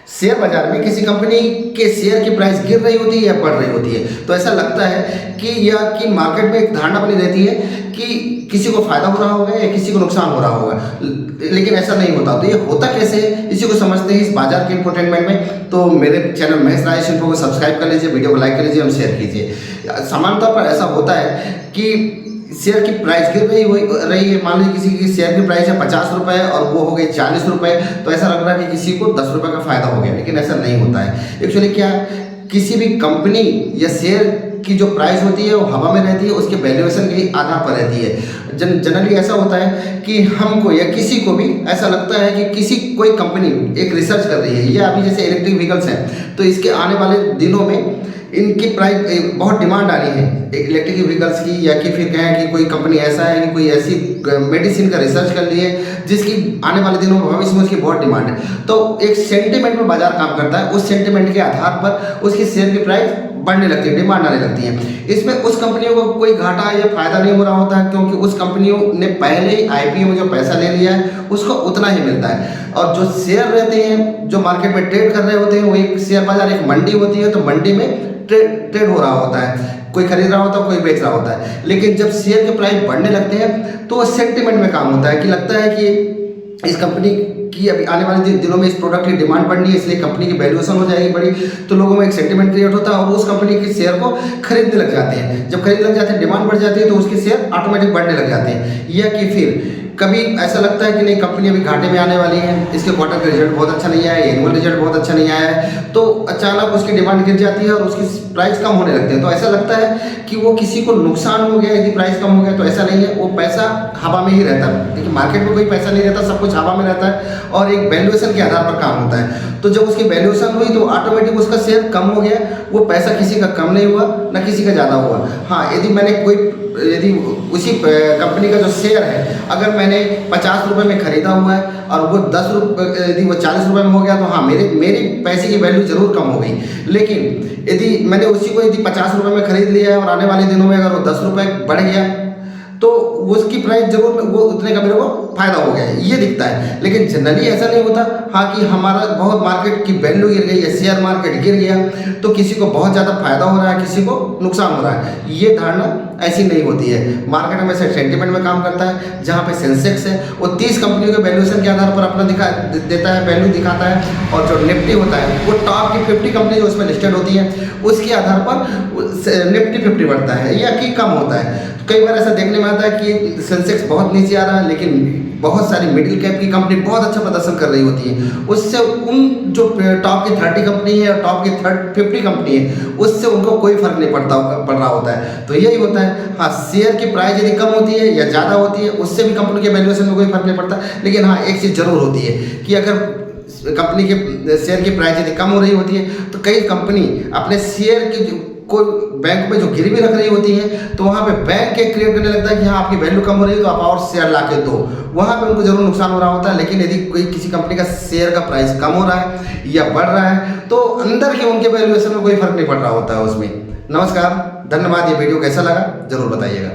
Share बाजार में किसी कंपनी के शेयर की प्राइस गिर रही होती है या बढ़ रही होती है, तो ऐसा लगता है कि मार्केट में एक धारणा बनी रहती है कि किसी को फायदा हो रहा होगा या किसी को नुकसान हो रहा होगा, लेकिन ऐसा नहीं होता। तो ये होता कैसे है, इसी को समझते हैं इस बाजार के इंफोटेनमेंट में। तो मेरे चैनल महेश राजेश इन्फो को सब्सक्राइब कर लीजिए, वीडियो को लाइक कर लीजिए और शेयर कीजिए। सामान्य तौर पर ऐसा होता है कि शेयर की प्राइस गिर रही है। मान लीजिए किसी की शेयर की प्राइस है 50 रुपये और वो हो गई 40 रुपये, तो ऐसा लग रहा है कि किसी को 10 रुपये का फायदा हो गया, लेकिन ऐसा नहीं होता है। एक्चुअली क्या है, किसी भी कंपनी या शेयर की जो प्राइस होती है वो हवा में रहती है, उसके वैल्यूएशन के आधार पर रहती है। जनरली ऐसा होता है कि हमको या किसी को भी ऐसा लगता है कि कोई कंपनी एक रिसर्च कर रही है, या अभी जैसे इलेक्ट्रिक व्हीकल्स हैं तो इसके आने वाले दिनों में इनकी प्राइस बहुत डिमांड आ रही है इलेक्ट्रिक व्हीकल्स की, या कि फिर कहें कि कोई कंपनी ऐसा है कि कोई ऐसी मेडिसिन का रिसर्च कर ली है जिसकी आने वाले दिनों में भविष्य में उसकी बहुत डिमांड है। तो एक सेंटिमेंट में बाजार काम करता है, उस सेंटिमेंट के आधार पर उसकी शेयर की प्राइस बढ़ने लगती है, डिमांड आने लगती है। इसमें उस कंपनियों को कोई घाटा या फायदा नहीं हो रहा होता है, क्योंकि उस कंपनियों ने पहले ही आईपीओ में जो पैसा ले लिया है उसको उतना ही मिलता है। और जो शेयर रहते हैं जो मार्केट में ट्रेड कर रहे होते हैं, वो एक शेयर बाजार एक मंडी होती है, तो मंडी में ट्रेड हो रहा होता है, कोई खरीद रहा होता है, कोई बेच रहा होता है। लेकिन जब शेयर के प्राइस बढ़ने लगते हैं तो सेंटिमेंट में काम होता है कि लगता है कि इस कंपनी की अभी आने वाले दिनों में इस प्रोडक्ट की डिमांड बढ़नी है, इसलिए कंपनी की वैल्यूएशन हो जाएगी बड़ी, तो लोगों में एक सेंटिमेंट क्रिएट होता है और उस कंपनी के शेयर को खरीदने लग जाते हैं। जब खरीदने लग जाते हैं, डिमांड बढ़ जाती है, तो उसके शेयर ऑटोमेटिक बढ़ने लग जाते हैं। या कि फिर कभी ऐसा लगता है कि नहीं, कंपनी अभी घाटे में आने वाली है, इसके क्वार्टर का रिजल्ट बहुत अच्छा नहीं आया है, एनुअल रिजल्ट बहुत अच्छा नहीं आया है, तो अचानक उसकी डिमांड गिर जाती है और उसकी प्राइस कम होने लगती है। तो ऐसा लगता है कि वो किसी को नुकसान हो गया यदि प्राइस कम हो गया, तो ऐसा नहीं है, वो पैसा हवा में ही रहता है। देखिए मार्केट में कोई पैसा नहीं रहता, सब कुछ हवा में रहता है और एक वैल्यूएशन के आधार पर काम होता है। तो जब उसकी वैल्यूएशन हुई तो ऑटोमेटिक उसका शेयर कम हो गया, वो पैसा किसी का कम नहीं हुआ ना किसी का ज़्यादा हुआ। हाँ, यदि उसी कंपनी का जो शेयर है अगर मैंने 50 रुपये में खरीदा हुआ है और वो 10 रुपये, यदि वो 40 रुपये में हो गया, तो हाँ मेरी पैसे की वैल्यू जरूर कम हो गई। लेकिन यदि मैंने उसी को 50 रुपये में खरीद लिया है और आने वाले दिनों में अगर वो 10 रुपये बढ़ गया, तो उसकी प्राइस जरूर वो उतने का मेरे को फायदा हो गया है, ये दिखता है। लेकिन जनरली ऐसा नहीं होता। हाँ, कि हमारा बहुत मार्केट की वैल्यू गिर गई या शेयर मार्केट गिर गया तो किसी को बहुत ज़्यादा फायदा हो रहा है, किसी को नुकसान हो रहा है, ये धारणा ऐसी नहीं होती है। मार्केट हमेशा सेंटिमेंट में काम करता है। जहाँ पे सेंसेक्स है वो 30 कंपनियों के वैल्यूएशन के आधार पर अपना देता है, वैल्यू दिखाता है, और जो निफ्टी होता है वो टॉप की 50 कंपनी जो उसमें लिस्टेड होती है उसके आधार पर निफ्टी 50 बढ़ता है या कि कम होता है। कई बार ऐसा देखने में आता है कि सेंसेक्स बहुत नीचे आ रहा है, लेकिन बहुत सारी मिडिल कैप की कंपनी बहुत अच्छा प्रदर्शन कर रही होती है, उससे उन जो टॉप की 30 कंपनी है और टॉप की 50 कंपनी है उससे उनको कोई फर्क नहीं पड़ रहा होता है। तो यही होता है। हाँ, शेयर की प्राइस यदि कम होती है या ज़्यादा होती है उससे भी कंपनी के वैल्यूएशन में कोई फर्क नहीं पड़ता। लेकिन हाँ, एक चीज़ जरूर होती है कि अगर कंपनी के शेयर की प्राइस यदि कम हो रही होती है तो कई कंपनी अपने शेयर की कोई बैंक में जो गिरवी रख रही होती है, तो वहाँ पे बैंक के क्रिएट करने लगता है कि हाँ आपकी वैल्यू कम हो रही है तो आप और शेयर ला के दो, वहाँ पे उनको जरूर नुकसान हो रहा होता है। लेकिन यदि कोई किसी कंपनी का शेयर का प्राइस कम हो रहा है या बढ़ रहा है तो अंदर के उनके वैल्यूएशन में कोई फर्क नहीं पड़ रहा होता है उसमें। नमस्कार, धन्यवाद। ये वीडियो कैसा लगा जरूर बताइएगा।